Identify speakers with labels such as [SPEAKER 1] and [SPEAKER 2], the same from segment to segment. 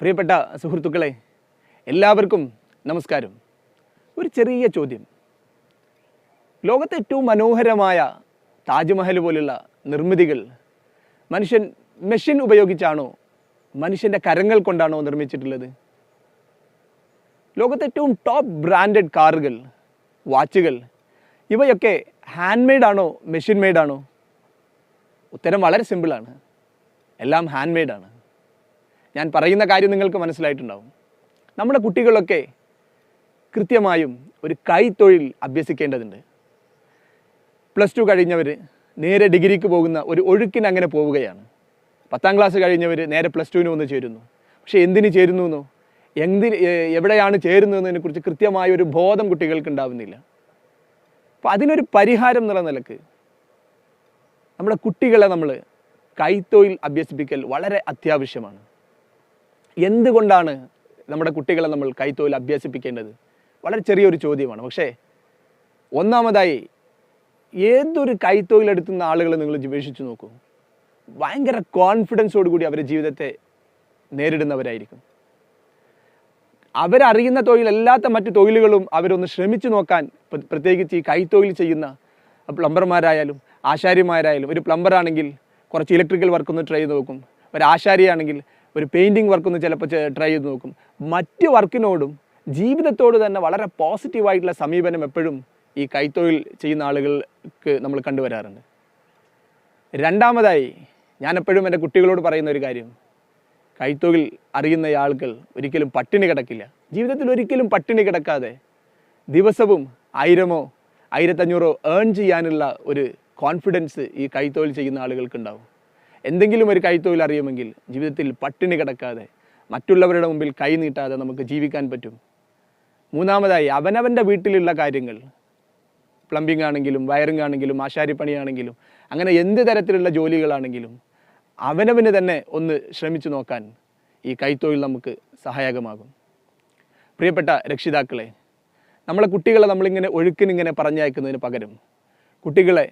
[SPEAKER 1] പ്രിയപ്പെട്ട സുഹൃത്തുക്കളെ, എല്ലാവർക്കും നമസ്കാരം. ഒരു ചെറിയ ചോദ്യം. ലോകത്തെ ഏറ്റവും മനോഹരമായ താജ്മഹൽ പോലുള്ള നിർമ്മിതികൾ മനുഷ്യൻ മെഷീൻ ഉപയോഗിച്ചാണോ മനുഷ്യൻ്റെ കരങ്ങൾ കൊണ്ടാണോ നിർമ്മിച്ചിട്ടുള്ളത്? ലോകത്തെ ഏറ്റവും ടോപ്പ് ബ്രാൻഡഡ് കാറുകൾ, വാച്ചുകൾ, ഇവയൊക്കെ ഹാൻഡ് മെയ്ഡാണോ മെഷീൻ മെയ്ഡാണോ? ഉത്തരം വളരെ സിമ്പിളാണ്. എല്ലാം ഹാൻഡ് മെയ്ഡാണ്. ഞാൻ പറയുന്ന കാര്യം നിങ്ങൾക്ക് മനസ്സിലായിട്ടുണ്ടാവും. നമ്മുടെ കുട്ടികളൊക്കെ കൃത്യമായും ഒരു കൈത്തൊഴിൽ അഭ്യസിക്കേണ്ടതുണ്ട്. +2 കഴിഞ്ഞവർ നേരെ ഡിഗ്രിക്ക് പോകുന്ന ഒരു ഒഴുക്കിന് അങ്ങനെ പോവുകയാണ്. 10ാം ക്ലാസ് കഴിഞ്ഞവർ നേരെ +2 വന്ന് ചേരുന്നു. പക്ഷേ എന്തിന് ചേരുന്നു എന്നോ എവിടെയാണ് ചേരുന്നതിനെക്കുറിച്ച് കൃത്യമായ ഒരു ബോധം കുട്ടികൾക്ക് ഉണ്ടാവുന്നില്ല. അപ്പോൾ അതിനൊരു പരിഹാരം എന്നുള്ള നിലക്ക് നമ്മുടെ കുട്ടികളെ നമ്മൾ കൈത്തൊഴിൽ അഭ്യസിപ്പിക്കൽ വളരെ അത്യാവശ്യമാണ്. എന്തുകൊണ്ടാണ് നമ്മുടെ കുട്ടികളെ നമ്മൾ കൈത്തൊഴിൽ അഭ്യസിപ്പിക്കേണ്ടത്? വളരെ ചെറിയൊരു ചോദ്യമാണ്. പക്ഷേ ഒന്നാമതായി, ഏതൊരു കൈത്തൊഴിലെടുത്തുന്ന ആളുകളെ നിങ്ങൾ വീക്ഷിച്ചു നോക്കൂ. ഭയങ്കര കോൺഫിഡൻസോടുകൂടി അവരുടെ ജീവിതത്തെ നേരിടുന്നവരായിരിക്കും. അവരറിയുന്ന തൊഴിലല്ലാത്ത മറ്റു തൊഴിലുകളും അവരൊന്ന് ശ്രമിച്ചു നോക്കാൻ, പ്രത്യേകിച്ച് ഈ കൈത്തൊഴിൽ ചെയ്യുന്ന പ്ലംബർമാരായാലും ആശാരിമാരായാലും. ഒരു പ്ലംബറാണെങ്കിൽ കുറച്ച് ഇലക്ട്രിക്കൽ വർക്കൊന്ന് ട്രൈ ചെയ്ത് നോക്കും. ഒരു ആശാരിയാണെങ്കിൽ ഒരു പെയിൻറ്റിങ് വർക്കൊന്ന് ചിലപ്പോൾ ട്രൈ ചെയ്ത് നോക്കും. മറ്റ് വർക്കിനോടും ജീവിതത്തോട് തന്നെ വളരെ പോസിറ്റീവായിട്ടുള്ള സമീപനം എപ്പോഴും ഈ കൈത്തൊഴിൽ ചെയ്യുന്ന ആളുകൾക്ക് നമ്മൾ കണ്ടുവരാറുണ്ട്. രണ്ടാമതായി, ഞാൻ എപ്പോഴും എൻ്റെ കുട്ടികളോട് പറയുന്ന ഒരു കാര്യം, കൈത്തൊഴിൽ അറിയുന്ന ആളുകൾ ഒരിക്കലും പട്ടിണി കിടക്കില്ല. ജീവിതത്തിൽ ഒരിക്കലും പട്ടിണി കിടക്കാതെ ദിവസവും 1000 1500 ഏൺ ചെയ്യാനുള്ള ഒരു കോൺഫിഡൻസ് ഈ കൈത്തൊഴിൽ ചെയ്യുന്ന ആളുകൾക്കുണ്ടാവും. എന്തെങ്കിലും ഒരു കൈത്തൊഴിൽ അറിയുമെങ്കിൽ ജീവിതത്തിൽ പട്ടിണി കിടക്കാതെ മറ്റുള്ളവരുടെ മുമ്പിൽ കൈ നീട്ടാതെ നമുക്ക് ജീവിക്കാൻ പറ്റും. മൂന്നാമതായി, അവനവൻ്റെ വീട്ടിലുള്ള കാര്യങ്ങൾ, പ്ലംബിംഗ് ആണെങ്കിലും വയറിംഗ് ആണെങ്കിലും ആശാരിപ്പണിയാണെങ്കിലും അങ്ങനെ എന്ത് തരത്തിലുള്ള ജോലികളാണെങ്കിലും അവനവന് തന്നെ ഒന്ന് ശ്രമിച്ചു നോക്കാൻ ഈ കൈത്തൊഴിൽ നമുക്ക് സഹായകമാകും. പ്രിയപ്പെട്ട രക്ഷിതാക്കളെ, നമ്മളെ കുട്ടികളെ നമ്മളിങ്ങനെ ഒഴുക്കിനിങ്ങനെ പറഞ്ഞയക്കുന്നതിന് പകരം കുട്ടികളെ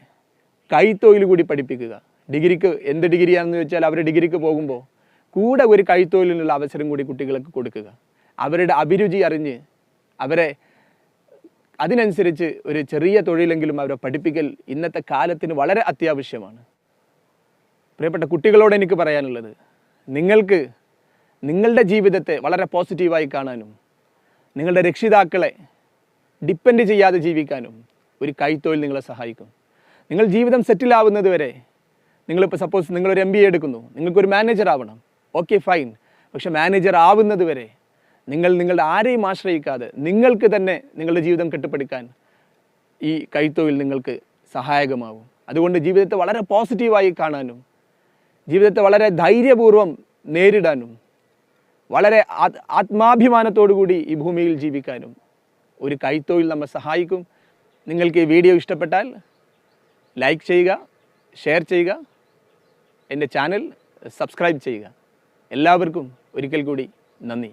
[SPEAKER 1] കൈത്തൊഴിൽ കൂടി പഠിപ്പിക്കുക. ഡിഗ്രിക്ക് എന്ത് ഡിഗ്രിയാണെന്ന് ചോദിച്ചാൽ അവർ ഡിഗ്രിക്ക് പോകുമ്പോൾ കൂടെ ഒരു കൈത്തൊഴിലിനുള്ള അവസരം കൂടി കുട്ടികൾക്ക് കൊടുക്കുക. അവരുടെ അഭിരുചി അറിഞ്ഞ് അവരെ അതിനനുസരിച്ച് ഒരു ചെറിയ തൊഴിലെങ്കിലും അവരെ പഠിപ്പിക്കൽ ഇന്നത്തെ കാലത്തിന് വളരെ അത്യാവശ്യമാണ്. പ്രിയപ്പെട്ട കുട്ടികളോട് എനിക്ക് പറയാനുള്ളത്, നിങ്ങൾക്ക് നിങ്ങളുടെ ജീവിതത്തെ വളരെ പോസിറ്റീവായി കാണാനും നിങ്ങളുടെ രക്ഷിതാക്കളെ ഡിപ്പെൻഡ് ചെയ്യാതെ ജീവിക്കാനും ഒരു കൈത്തൊഴിൽ നിങ്ങളെ സഹായിക്കും. നിങ്ങൾ ജീവിതം സെറ്റിലാവുന്നത് വരെ, നിങ്ങളിപ്പോൾ സപ്പോസ് നിങ്ങളൊരു MBA എടുക്കുന്നു, നിങ്ങൾക്കൊരു മാനേജർ ആവണം, ഓക്കെ ഫൈൻ. പക്ഷെ മാനേജർ ആവുന്നത് വരെ നിങ്ങളുടെ ആരെയും ആശ്രയിക്കാതെ നിങ്ങൾക്ക് തന്നെ നിങ്ങളുടെ ജീവിതം കെട്ടിപ്പടുക്കാൻ ഈ കൈത്തൊഴിൽ നിങ്ങൾക്ക് സഹായകമാവും. അതുകൊണ്ട് ജീവിതത്തെ വളരെ പോസിറ്റീവായി കാണാനും ജീവിതത്തെ വളരെ ധൈര്യപൂർവ്വം നേരിടാനും വളരെ ആത്മാഭിമാനത്തോടു കൂടി ഈ ഭൂമിയിൽ ജീവിക്കാനും ഒരു കൈത്തൊഴിൽ നമ്മെ സഹായിക്കും. നിങ്ങൾക്ക് ഈ വീഡിയോ ഇഷ്ടപ്പെട്ടാൽ ലൈക്ക് ചെയ്യുക, ഷെയർ ചെയ്യുക, എൻ്റെ ചാനൽ സബ്സ്ക്രൈബ് ചെയ്യുക. എല്ലാവർക്കും ഒരിക്കൽ കൂടി നന്ദി.